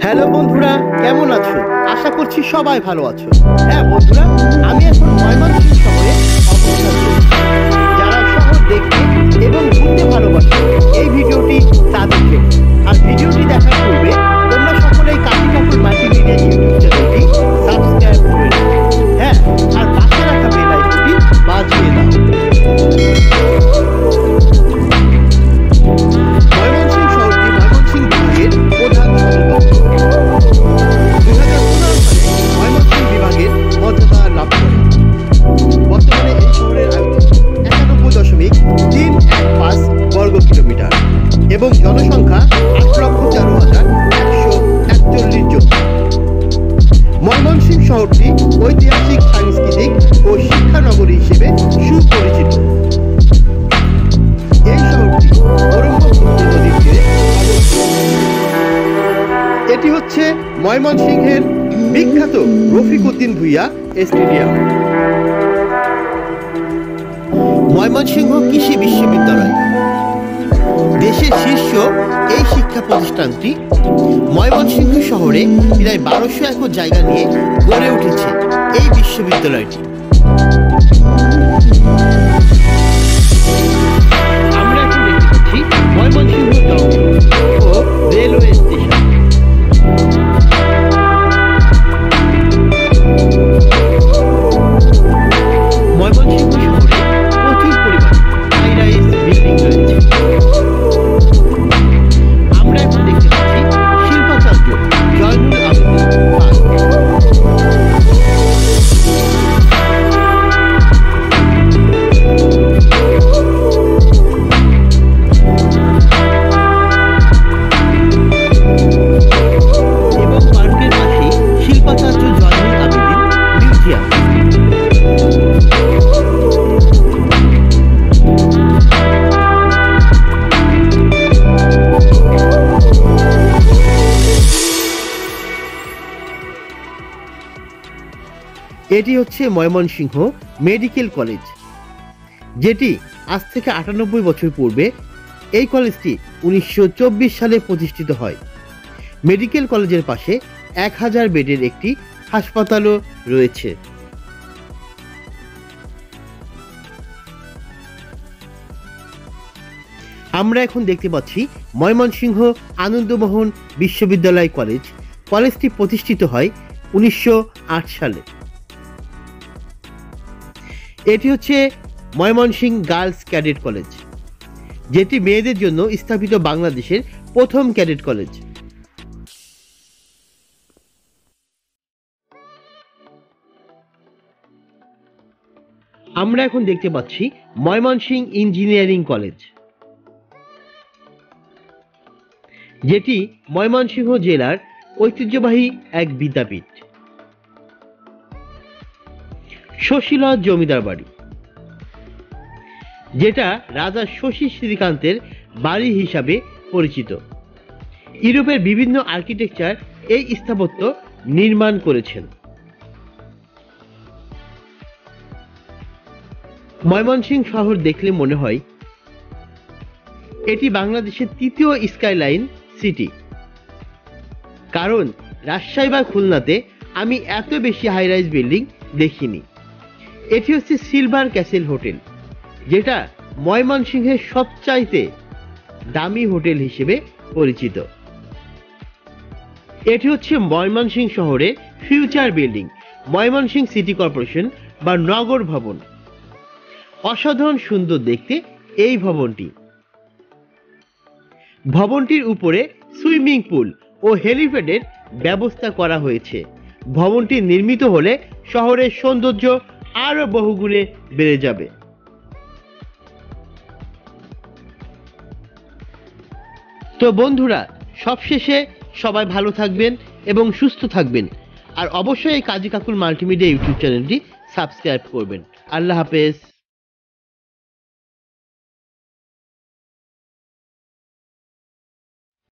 Hello বন্ধুরা, কেমন আছো? আশা করছি সবাই ভালো আছো। হ্যাঁ বন্ধুরা, আমি এখন ময়মনসিংহ শহরে অবস্থান করছি। যারা শহর দেখতে এবং ঘুরতে ভালোবাসে এই ভিডিওটি তাদের জন্য। আর ভিডিওটি দেখার পূর্বে তোমরা সকলেই কাজী কাপুর মাল্টিমিডিয়া ইউটিউব চ্যানেলটি সাবস্ক্রাইব করে নাও। হ্যাঁ, আর পাশে রাখা বেল আইকনটি বাজিয়ে দাও। ময়মনসিংহ শহরটি ময়মনসিংহ বিভাগের প্রধান সদর দপ্তর। 2015 সালে ময়মনসিংহ বিভাগের মর্যাদা লাভ করে। বর্তমানে এই শহরের আয়তন 91.315 বর্গ কিলোমিটার এবং জনসংখ্যা 8,13,141 জন। ময়মনসিংহ শহরটি ঐতিহাসিক, সাংস্কৃতিক ও শিক্ষানগরী হিসেবে সুপরিচিত। এই শহরটি ব্রহ্মপুত্র নদীর তীরে অবস্থিত। এটি হচ্ছে ময়মনসিংহের বিখ্যাত রফিক উদ্দিন ভূঁইয়া স্টেডিয়াম। ময়মনসিংহ কৃষি বিশ্ববিদ্যালয় দেশের শীর্ষ এই শিক্ষা প্রতিষ্ঠানটি ময়মনসিংহ শহরে প্রায় 1200 একর জায়গা নিয়ে গড়ে উঠেছে এই বিশ্ববিদ্যালয়টি। আমরা এখন দেখতে পাচ্ছি ময়মনসিংহ জংশন ও রেলওয়ে স্টেশন। ময়মনসিংহ শহরে প্রচুর পরিমাণে হাই রাইজ বিল্ডিং রয়েছে। আমরা এখন দেখতে পাচ্ছি শিল্পাচার্য জয়নুল আবেদিন খান। এবং পার্কের পাশেই শিল্পাচার্য জয়নুল আবেদিন মিউজিয়াম। এটি হচ্ছে ময়মনসিংহ মেডিকেল কলেজ, যেটি আজ থেকে 98 বছর পূর্বে এই কলেজটি 1924 সালে প্রতিষ্ঠিত হয়। মেডিকেল কলেজের পাশে 1000 বেডের একটি হাসপাতালও রয়েছে। আমরা এখন দেখতে পাচ্ছি ময়মনসিংহ আনন্দমোহন বিশ্ববিদ্যালয় কলেজ। কলেজটি প্রতিষ্ঠিত হয় 1908 সালে। এটি হচ্ছে ময়মনসিংহ গার্লস ক্যাডেট কলেজ, যেটি মেয়েদের জন্য স্থাপিত বাংলাদেশের প্রথম ক্যাডেট কলেজ। আমরা এখন দেখতে পাচ্ছি ময়মনসিংহ ইঞ্জিনিয়ারিং কলেজ, যেটি ময়মনসিংহ জেলার ঐতিহ্যবাহী এক বিদ্যাপীঠ। শশীলা জমিদার বাড়ি, যেটা রাজা শশী শ্রীকান্তের বাড়ি হিসাবে পরিচিত। ইউরোপের বিভিন্ন আর্কিটেকচার এই স্থাপত্য নির্মাণ করেছেন। ময়মনসিংহ শহর দেখলে মনে হয় এটি বাংলাদেশের তৃতীয় স্কাইলাইন সিটি, কারণ রাজশাহী বা খুলনাতে আমি এত বেশি হাই রাইজ বিল্ডিং দেখিনি। এটি হচ্ছে সিলভার ক্যাসেল হোটেল, যেটা ময়মনসিংহের সবচাইতে দামি হোটেল হিসেবে পরিচিত। এটি হচ্ছে ময়মনসিংহ শহরের future building, Mymensingh city corporation বা নগর ভবন। অসাধারণ সুন্দর দেখতে এই ভবনটি। ভবনটির উপরে সুইমিং পুল ও হেলিপ্যাডের ব্যবস্থা করা হয়েছে। ভবনটি নির্মিত হলে শহরের সৌন্দর্য আরো বহুগুণে বেড়ে যাবে। তো বন্ধুরা, সবশেষে সবাই ভালো থাকবেন এবং সুস্থ থাকবেন। আর অবশ্যই এই কাজী কাকুর মাল্টিমিডিয়া ইউটিউব চ্যানেলটি সাবস্ক্রাইব করবেন। আল্লাহ হাফেজ।